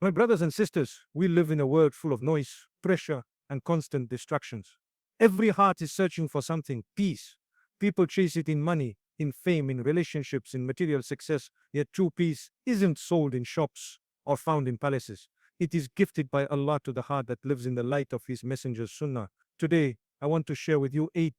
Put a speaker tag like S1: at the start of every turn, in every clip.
S1: My brothers and sisters, we live in a world full of noise, pressure, and constant distractions. Every heart is searching for something, peace. People chase it in money, in fame, in relationships, in material success, yet true peace isn't sold in shops or found in palaces. It is gifted by Allah to the heart that lives in the light of His Messenger's Sunnah. Today, I want to share with you 8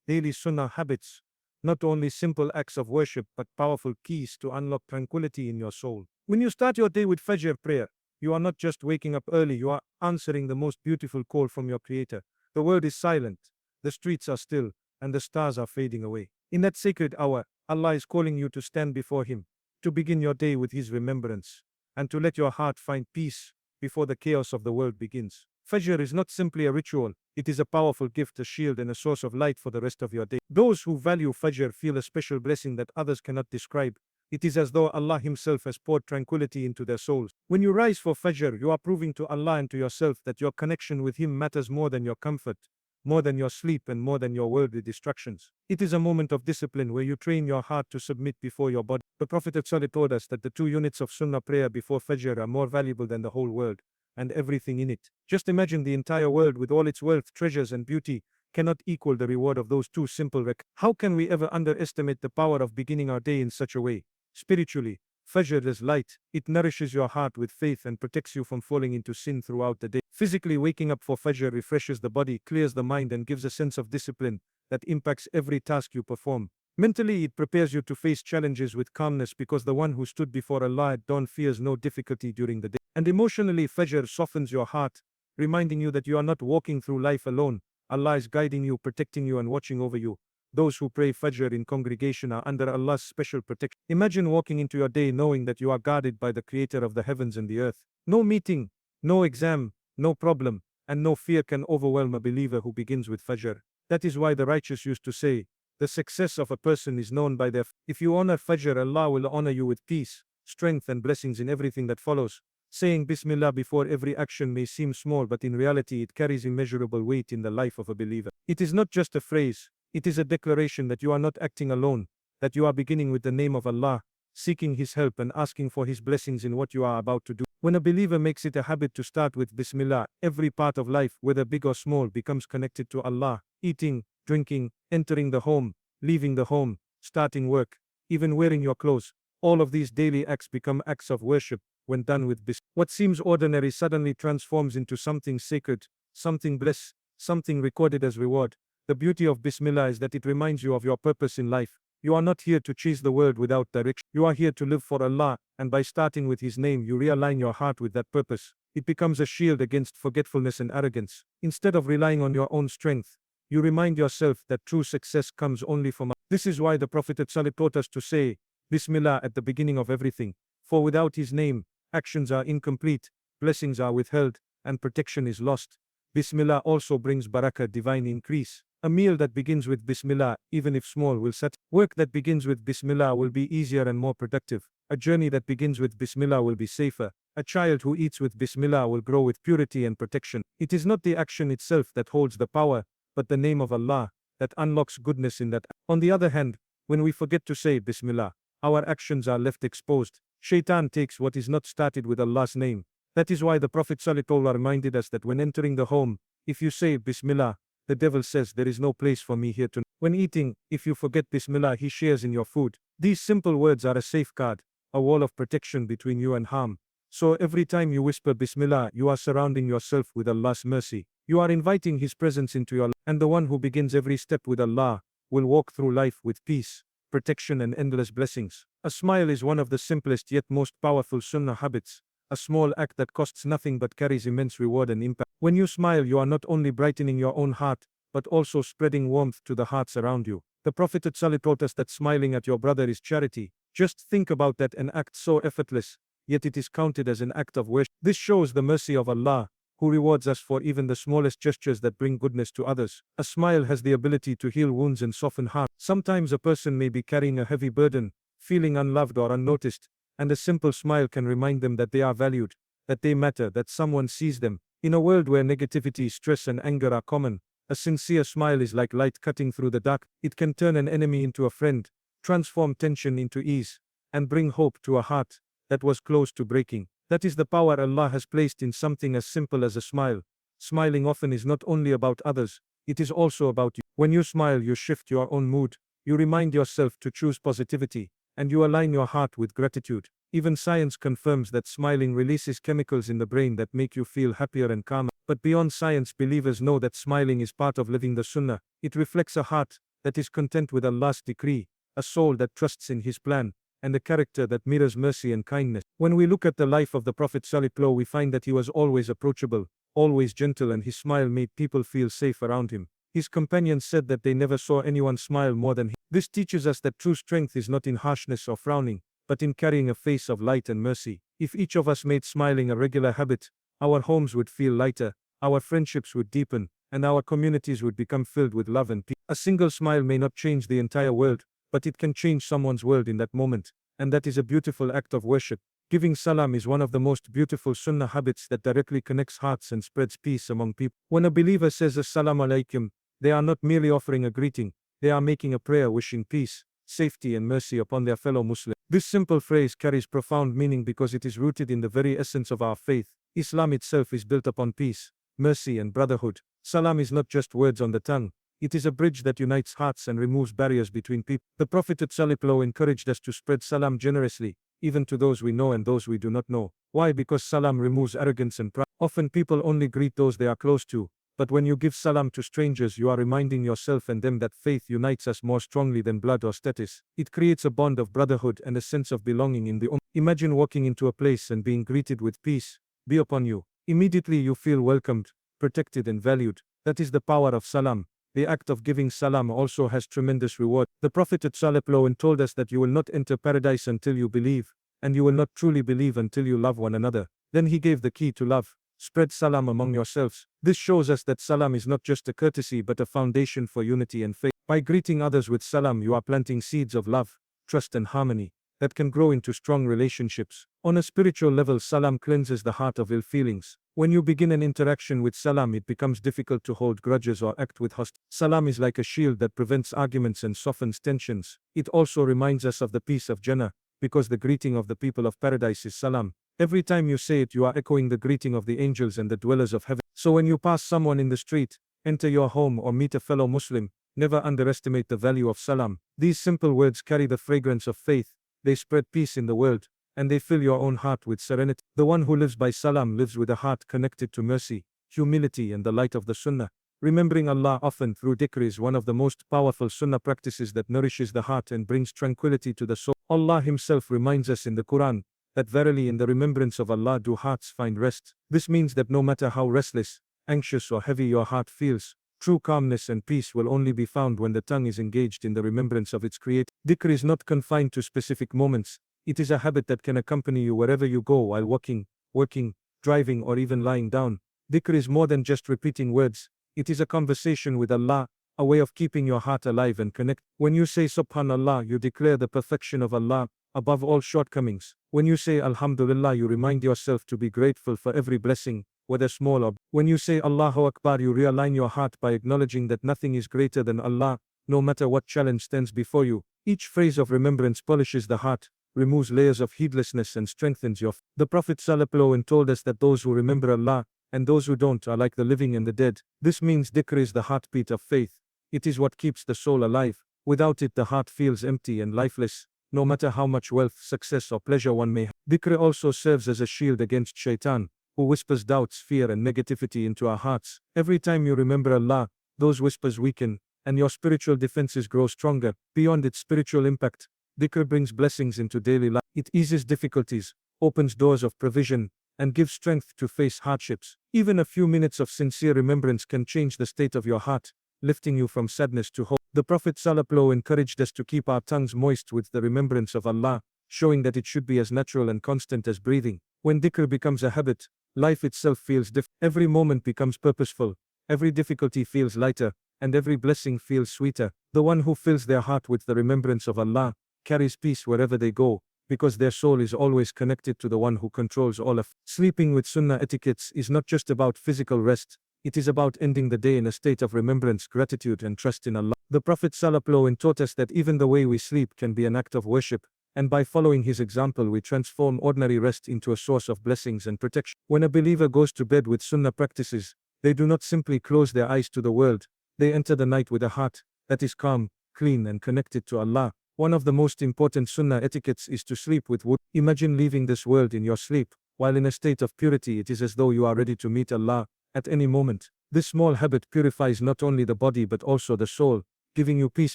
S1: daily Sunnah habits, not only simple acts of worship but powerful keys to unlock tranquility in your soul. When you start your day with Fajr prayer, you are not just waking up early, you are answering the most beautiful call from your Creator. The world is silent, the streets are still, and the stars are fading away. In that sacred hour, Allah is calling you to stand before Him, to begin your day with His remembrance, and to let your heart find peace before the chaos of the world begins. Fajr is not simply a ritual, it is a powerful gift, a shield, and a source of light for the rest of your day. Those who value Fajr feel a special blessing that others cannot describe. It is as though Allah Himself has poured tranquility into their souls. When you rise for Fajr, you are proving to Allah and to yourself that your connection with Him matters more than your comfort, more than your sleep, and more than your worldly distractions. It is a moment of discipline where you train your heart to submit before your body. The Prophet ﷺ told us that the 2 units of Sunnah prayer before Fajr are more valuable than the whole world and everything in it. Just imagine the entire world with all its wealth, treasures, and beauty cannot equal the reward of those 2 simple How can we ever underestimate the power of beginning our day in such a way? Spiritually, Fajr is light, it nourishes your heart with faith and protects you from falling into sin throughout the day. Physically, waking up for Fajr refreshes the body, clears the mind, and gives a sense of discipline that impacts every task you perform. Mentally, it prepares you to face challenges with calmness because the one who stood before Allah at dawn fears no difficulty during the day. And emotionally, Fajr softens your heart, reminding you that you are not walking through life alone. Allah is guiding you, protecting you, and watching over you. Those who pray Fajr in congregation are under Allah's special protection. Imagine walking into your day knowing that you are guarded by the Creator of the heavens and the earth. No meeting, no exam, no problem, and no fear can overwhelm a believer who begins with Fajr. That is why the righteous used to say, the success of a person is known by their. If you honor Fajr, Allah will honor you with peace, strength, and blessings in everything that follows. Saying Bismillah before every action may seem small, but in reality it carries immeasurable weight in the life of a believer. It is not just a phrase, it is a declaration that you are not acting alone, that you are beginning with the name of Allah, seeking His help and asking for His blessings in what you are about to do. When a believer makes it a habit to start with Bismillah, every part of life, whether big or small, becomes connected to Allah. Eating, drinking, entering the home, leaving the home, starting work, even wearing your clothes, all of these daily acts become acts of worship when done with Bismillah. What seems ordinary suddenly transforms into something sacred, something blessed, something recorded as reward. The beauty of Bismillah is that it reminds you of your purpose in life. You are not here to chase the world without direction. You are here to live for Allah, and by starting with His name, you realign your heart with that purpose. It becomes a shield against forgetfulness and arrogance. Instead of relying on your own strength, you remind yourself that true success comes only from Allah. This is why the Prophet ﷺ taught us to say Bismillah at the beginning of everything. For without His name, actions are incomplete, blessings are withheld, and protection is lost. Bismillah also brings Barakah, divine increase. A meal that begins with Bismillah, even if small, will set. Work that begins with Bismillah will be easier and more productive. A journey that begins with Bismillah will be safer. A child who eats with Bismillah will grow with purity and protection. It is not the action itself that holds the power, but the name of Allah that unlocks goodness in that. On the other hand, when we forget to say Bismillah, our actions are left exposed. Shaitan takes what is not started with Allah's name. That is why the Prophet ﷺ reminded us that when entering the home, if you say Bismillah, the devil says there is no place for me here tonight. When eating, if you forget Bismillah, he shares in your food. These simple words are a safeguard, a wall of protection between you and harm. So every time you whisper Bismillah, you are surrounding yourself with Allah's mercy. You are inviting His presence into your life. And the one who begins every step with Allah will walk through life with peace, protection, and endless blessings. A smile is one of the simplest yet most powerful Sunnah habits. A small act that costs nothing but carries immense reward and impact. When you smile, you are not only brightening your own heart, but also spreading warmth to the hearts around you. The Prophet ﷺ taught us that smiling at your brother is charity. Just think about that, an act so effortless, yet it is counted as an act of worship. This shows the mercy of Allah, who rewards us for even the smallest gestures that bring goodness to others. A smile has the ability to heal wounds and soften hearts. Sometimes a person may be carrying a heavy burden, feeling unloved or unnoticed, and a simple smile can remind them that they are valued, that they matter, that someone sees them. In a world where negativity, stress, and anger are common, a sincere smile is like light cutting through the dark. It can turn an enemy into a friend, transform tension into ease, and bring hope to a heart that was close to breaking. That is the power Allah has placed in something as simple as a smile. Smiling often is not only about others, it is also about you. When you smile, you shift your own mood, you remind yourself to choose positivity, and you align your heart with gratitude. Even science confirms that smiling releases chemicals in the brain that make you feel happier and calmer. But beyond science, believers know that smiling is part of living the Sunnah. It reflects a heart that is content with Allah's decree, a soul that trusts in His plan, and a character that mirrors mercy and kindness. When we look at the life of the Prophet ﷺ, we find that he was always approachable, always gentle, and his smile made people feel safe around him. His companions said that they never saw anyone smile more than him. This teaches us that true strength is not in harshness or frowning, but in carrying a face of light and mercy. If each of us made smiling a regular habit, our homes would feel lighter, our friendships would deepen, and our communities would become filled with love and peace. A single smile may not change the entire world, but it can change someone's world in that moment, and that is a beautiful act of worship. Giving salam is one of the most beautiful sunnah habits that directly connects hearts and spreads peace among people. When a believer says Assalamu alaikum, they are not merely offering a greeting, they are making a prayer wishing peace, safety and mercy upon their fellow Muslims. This simple phrase carries profound meaning because it is rooted in the very essence of our faith. Islam itself is built upon peace, mercy and brotherhood. Salam is not just words on the tongue, it is a bridge that unites hearts and removes barriers between people. The Prophet ﷺ encouraged us to spread salam generously, even to those we know and those we do not know. Why? Because salam removes arrogance and pride. Often people only greet those they are close to, but when you give salam to strangers, you are reminding yourself and them that faith unites us more strongly than blood or status. It creates a bond of brotherhood and a sense of belonging in the ummah. Imagine walking into a place and being greeted with peace be upon you. Immediately you feel welcomed, protected and valued. That is the power of salam. The act of giving salam also has tremendous reward. The Prophet ﷺ told us that you will not enter paradise until you believe, and you will not truly believe until you love one another. Then he gave the key to love. Spread salam among yourselves. This shows us that salam is not just a courtesy but a foundation for unity and faith. By greeting others with salam, you are planting seeds of love, trust and harmony that can grow into strong relationships. On a spiritual level, salam cleanses the heart of ill feelings. When you begin an interaction with salam, it becomes difficult to hold grudges or act with hostility. Salam is like a shield that prevents arguments and softens tensions. It also reminds us of the peace of Jannah, because the greeting of the people of paradise is salam. Every time you say it, you are echoing the greeting of the angels and the dwellers of heaven. So when you pass someone in the street, enter your home or meet a fellow Muslim, never underestimate the value of salam. These simple words carry the fragrance of faith. They spread peace in the world, and they fill your own heart with serenity. The one who lives by salam lives with a heart connected to mercy, humility and the light of the Sunnah. Remembering Allah often through Dhikr is one of the most powerful Sunnah practices that nourishes the heart and brings tranquility to the soul. Allah Himself reminds us in the Quran that verily in the remembrance of Allah do hearts find rest. This means that no matter how restless, anxious or heavy your heart feels, true calmness and peace will only be found when the tongue is engaged in the remembrance of its Creator. Dhikr is not confined to specific moments. It is a habit that can accompany you wherever you go while walking, working, driving or even lying down. Dhikr is more than just repeating words. It is a conversation with Allah, a way of keeping your heart alive and connect. When you say Subhanallah, you declare the perfection of Allah above all shortcomings. When you say Alhamdulillah, you remind yourself to be grateful for every blessing, whether small or big. When you say Allahu Akbar, you realign your heart by acknowledging that nothing is greater than Allah, no matter what challenge stands before you. Each phrase of remembrance polishes the heart, removes layers of heedlessness and strengthens your faith. The Prophet ﷺ told us that those who remember Allah and those who don't are like the living and the dead. This means dhikr is the heartbeat of faith. It is what keeps the soul alive. Without it, the heart feels empty and lifeless, no matter how much wealth, success or pleasure one may have. Dhikr also serves as a shield against shaitan, who whispers doubts, fear and negativity into our hearts. Every time you remember Allah, those whispers weaken, and your spiritual defenses grow stronger. Beyond its spiritual impact, dhikr brings blessings into daily life. It eases difficulties, opens doors of provision, and gives strength to face hardships. Even a few minutes of sincere remembrance can change the state of your heart, lifting you from sadness to hope. The Prophet ﷺ encouraged us to keep our tongues moist with the remembrance of Allah, showing that it should be as natural and constant as breathing. When dhikr becomes a habit, life itself feels different. Every moment becomes purposeful, every difficulty feels lighter, and every blessing feels sweeter. The one who fills their heart with the remembrance of Allah carries peace wherever they go, because their soul is always connected to the one who controls all of. Sleeping with sunnah etiquettes is not just about physical rest, it is about ending the day in a state of remembrance, gratitude and trust in Allah. The Prophet ﷺ taught us that even the way we sleep can be an act of worship, and by following his example we transform ordinary rest into a source of blessings and protection. When a believer goes to bed with sunnah practices, they do not simply close their eyes to the world, they enter the night with a heart that is calm, clean and connected to Allah. One of the most important sunnah etiquettes is to sleep with wudu. Imagine leaving this world in your sleep. While in a state of purity, it is as though you are ready to meet Allah at any moment. This small habit purifies not only the body but also the soul, giving you peace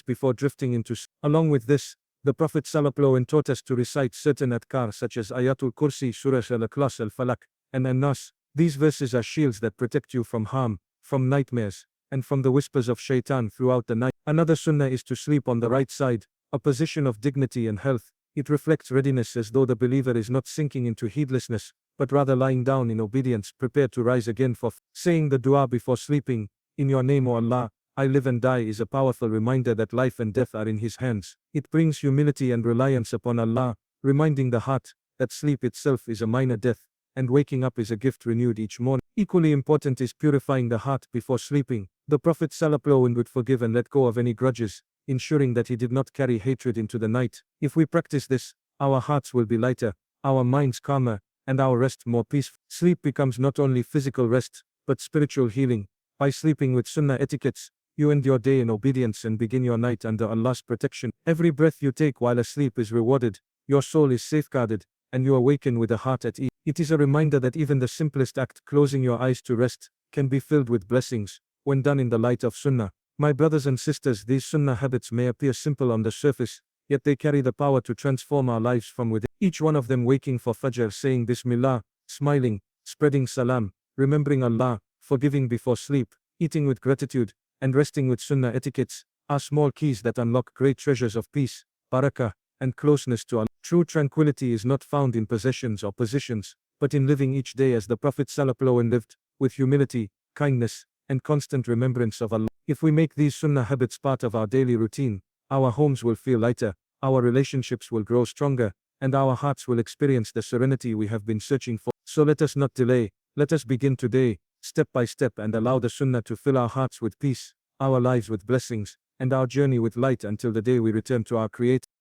S1: before drifting into sleep. Along with this, the Prophet ﷺ taught us to recite certain adhkar such as Ayatul Kursi, Surah Al-Ikhlas, Al-Falaq, and An-Nas. These verses are shields that protect you from harm, from nightmares, and from the whispers of shaitan throughout the night. Another sunnah is to sleep on the right side, a position of dignity and health. It reflects readiness as though the believer is not sinking into heedlessness, but rather lying down in obedience, prepared to rise again for saying the dua before sleeping, "In your name, O Allah, I live and die," is a powerful reminder that life and death are in His hands. It brings humility and reliance upon Allah, reminding the heart that sleep itself is a minor death, and waking up is a gift renewed each morning. Equally important is purifying the heart before sleeping. The Prophet ﷺ would forgive and let go of any grudges, ensuring that he did not carry hatred into the night. If we practice this, our hearts will be lighter, our minds calmer, and our rest more peaceful. Sleep becomes not only physical rest, but spiritual healing. By sleeping with sunnah etiquettes, you end your day in obedience and begin your night under Allah's protection. Every breath you take while asleep is rewarded, your soul is safeguarded, and you awaken with a heart at ease. It is a reminder that even the simplest act, closing your eyes to rest, can be filled with blessings, when done in the light of sunnah. My brothers and sisters, these sunnah habits may appear simple on the surface, yet they carry the power to transform our lives from within. Each one of them waking for Fajr, saying Bismillah, smiling, spreading Salam, remembering Allah, forgiving before sleep, eating with gratitude, and resting with sunnah etiquettes, are small keys that unlock great treasures of peace, barakah, and closeness to Allah. True tranquility is not found in possessions or positions, but in living each day as the Prophet ﷺ lived, with humility, kindness, and constant remembrance of Allah. If we make these sunnah habits part of our daily routine, our homes will feel lighter, our relationships will grow stronger, and our hearts will experience the serenity we have been searching for. So let us not delay, let us begin today, step by step, and allow the sunnah to fill our hearts with peace, our lives with blessings, and our journey with light until the day we return to our Creator.